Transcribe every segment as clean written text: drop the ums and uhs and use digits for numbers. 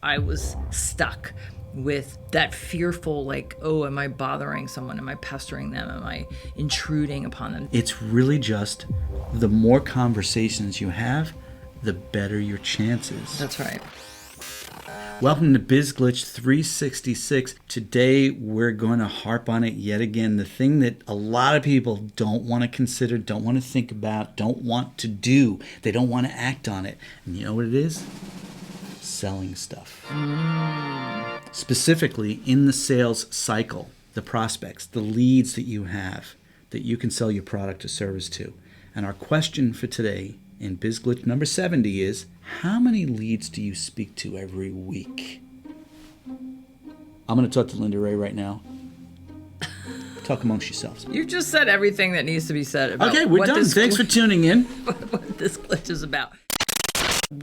I was stuck with that fearful, like, oh, am I bothering someone? Am I pestering them? Am I intruding upon them? It's really just the more conversations you have, the better your chances. That's right. Welcome to Biz Glitch 366. Today we're going to harp on it yet again. The thing that a lot of people don't want to consider, don't want to think about, don't want to do. They don't want to act on it. And you know what it is? Selling stuff. Specifically in the sales cycle, the prospects, the leads that you have that you can sell your product or service to. And our question for today in Biz Glitch number 70 is, how many leads do you speak to every week? I'm going to talk to Linda Ray right now. Talk amongst yourselves. You just said everything that needs to be said about Okay, we're done. Thanks for tuning in. What this glitch is about.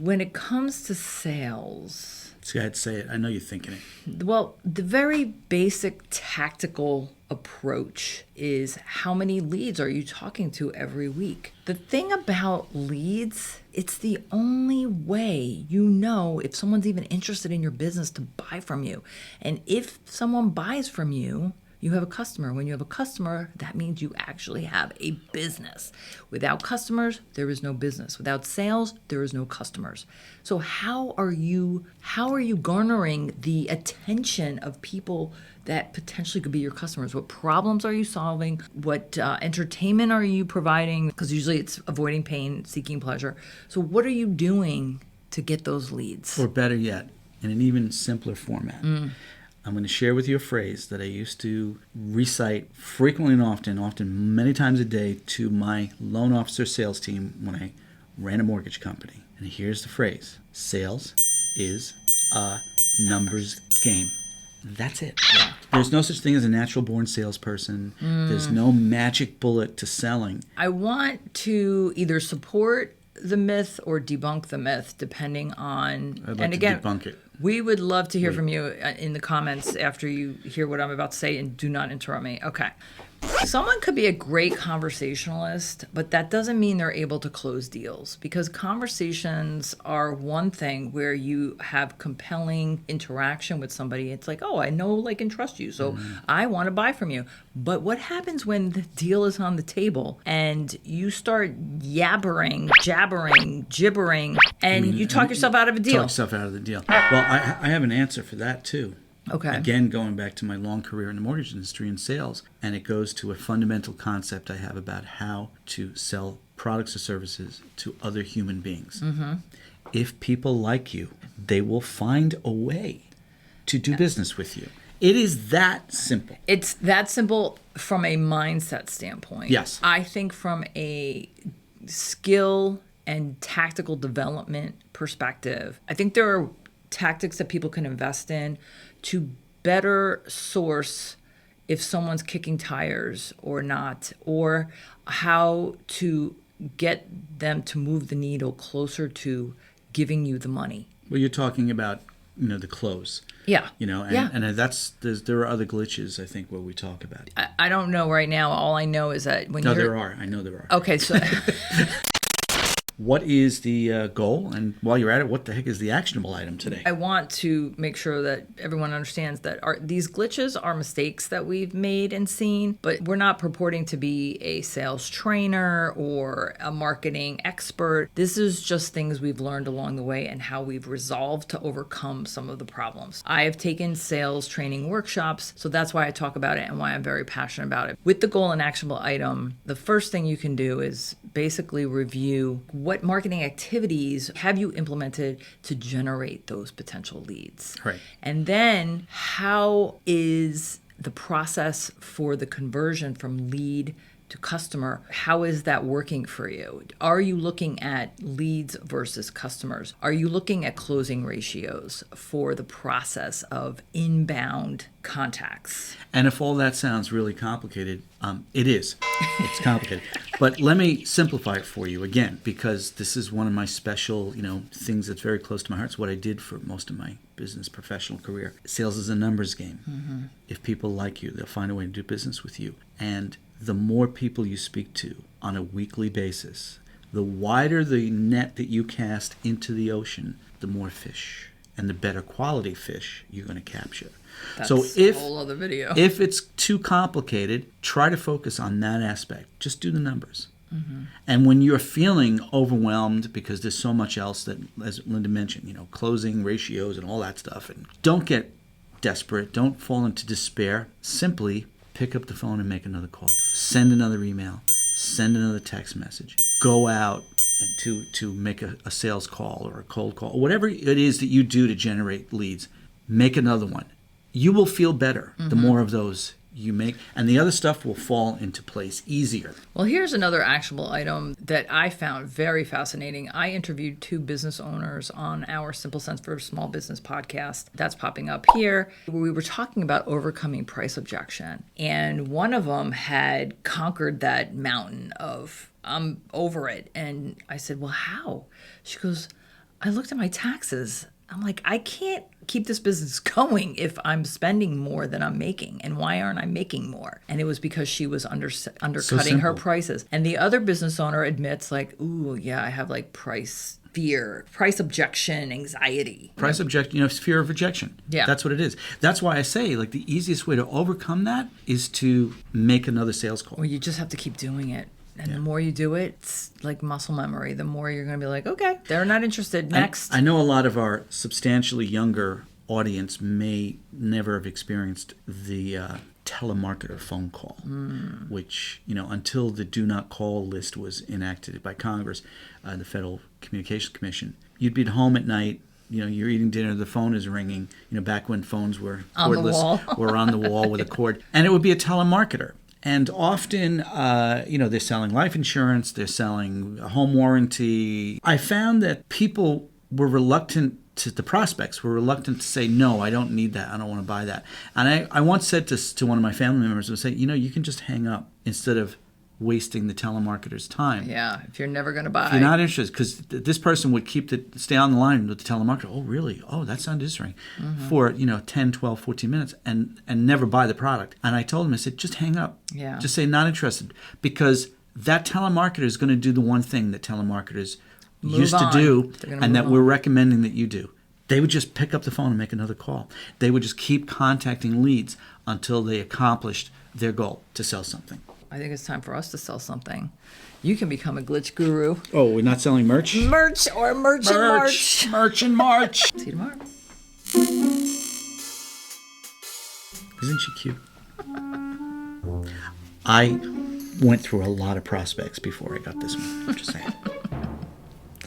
When it comes to sales, Go ahead, say it. I know you're thinking it. well, the very basic tactical approach is how many leads are you talking to every week? The thing about leads, it's the only way you know if someone's even interested in your business to buy from you. And if someone buys from you, you have a customer. When you have a customer, that means you actually have a business. Without customers, there is no business. Without sales, there is no customers. So how are you garnering the attention of people that potentially could be your customers? What problems are you solving? What entertainment are you providing? Because usually it's avoiding pain, seeking pleasure. So what are you doing to get those leads? Or better yet, in an even simpler format. I'm going to share with you a phrase that I used to recite frequently and often many times a day to my loan officer sales team when I ran a mortgage company. And here's the phrase: sales is a numbers game. That's it. Yeah. There's no such thing as a natural born salesperson. There's no magic bullet to selling. I want to either support the myth or debunk the myth, depending on. I'd like and to again, debunk it. We would love to hear from you in the comments after you hear what I'm about to say, and do not interrupt me. Okay. Someone could be a great conversationalist, but that doesn't mean they're able to close deals, because conversations are one thing where you have compelling interaction with somebody. It's like, oh, I know, like, and trust you, so I want to buy from you. But what happens when the deal is on the table and you start jabbering, gibbering, and you talk yourself out of a deal? Talk yourself out of the deal. Well, I have an answer for that too. Okay. Again, going back to my long career in the mortgage industry and sales, and it goes to a fundamental concept I have about how to sell products or services to other human beings. If people like you, they will find a way to do business with you. It is that simple. It's that simple from a mindset standpoint. Yes. I think from a skill and tactical development perspective, I think there are tactics that people can invest in to better source if someone's kicking tires or not, or how to get them to move the needle closer to giving you the money. Well, you're talking about, the close. Yeah. And there are other glitches, I think, where we talk about it. I don't know right now. All I know is that when there are. I know there are. Okay, so What is the goal? And while you're at it, what the heck is the actionable item today? I want to make sure that everyone understands that these glitches are mistakes that we've made and seen, but we're not purporting to be a sales trainer or a marketing expert. This is just things we've learned along the way and how we've resolved to overcome some of the problems. I have taken sales training workshops, so that's why I talk about it and why I'm very passionate about it. With the goal and actionable item, the first thing you can do is basically review what marketing activities have you implemented to generate those potential leads? Right. And then how is the process for the conversion from lead to customer, how is that working for you? Are you looking at leads versus customers? Are you looking at closing ratios for the process of inbound contacts? And if all that sounds really complicated, it is. It's complicated. But let me simplify it for you again, because this is one of my special, things that's very close to my heart. It's what I did for most of my business professional career. Sales is a numbers game. If people like you, they'll find a way to do business with you. And the more people you speak to on a weekly basis, the wider the net that you cast into the ocean, the more fish and the better quality fish you're going to capture. That's so a whole other video. if it's too complicated, try to focus on that aspect. Just do the numbers. And when you're feeling overwhelmed because there's so much else that, as Linda mentioned, closing ratios and all that stuff, and don't get desperate, don't fall into despair. Simply pick up the phone and make another call. Send another email. Send another text message. Go out to make a sales call or a cold call. Whatever it is that you do to generate leads, make another one. You will feel better the more of those you make, and the other stuff will fall into place easier. Well, here's another actionable item that I found very fascinating. I interviewed 2 business owners on our Simple Sense for Small Business podcast. That's popping up here. We were talking about overcoming price objection, and one of them had conquered that mountain of, I'm over it. And I said, well, how? She goes, I looked at my taxes. I'm like, I can't keep this business going if I'm spending more than I'm making. And why aren't I making more? And it was because she was undercutting her prices. And the other business owner admits, like, ooh, yeah, I have like price fear, price objection, anxiety. Price objection, it's fear of rejection. Yeah. That's what it is. That's why I say, like, the easiest way to overcome that is to make another sales call. Well, you just have to keep doing it. And the more you do it, it's like muscle memory. The more you're going to be like, okay, they're not interested. Next. I know a lot of our substantially younger audience may never have experienced the telemarketer phone call, which, until the do not call list was enacted by Congress, the Federal Communications Commission, you'd be at home at night. You're eating dinner, the phone is ringing. Back when phones were cordless, were on the wall with a cord. And it would be a telemarketer. And often, they're selling life insurance, they're selling a home warranty. I found that people were reluctant the prospects were reluctant to say, no, I don't need that. I don't want to buy that. And I once said to one of my family members, I would say, you can just hang up instead of wasting the telemarketer's time. Yeah, if you're never going to buy. If you're not interested, because this person would stay on the line with the telemarketer. Oh, really? Oh, that sounds interesting. For, 10, 12, 14 minutes and never buy the product. And I told him, I said, just hang up. Yeah. Just say not interested. Because that telemarketer is going to do the one thing that telemarketers used to do and that we're recommending that you do. They would just pick up the phone and make another call. They would just keep contacting leads until they accomplished their goal to sell something. I think it's time for us to sell something. You can become a glitch guru. Oh, we're not selling merch? Merch or merch and March. Merch and March. See you tomorrow. Isn't she cute? I went through a lot of prospects before I got this one. Just saying.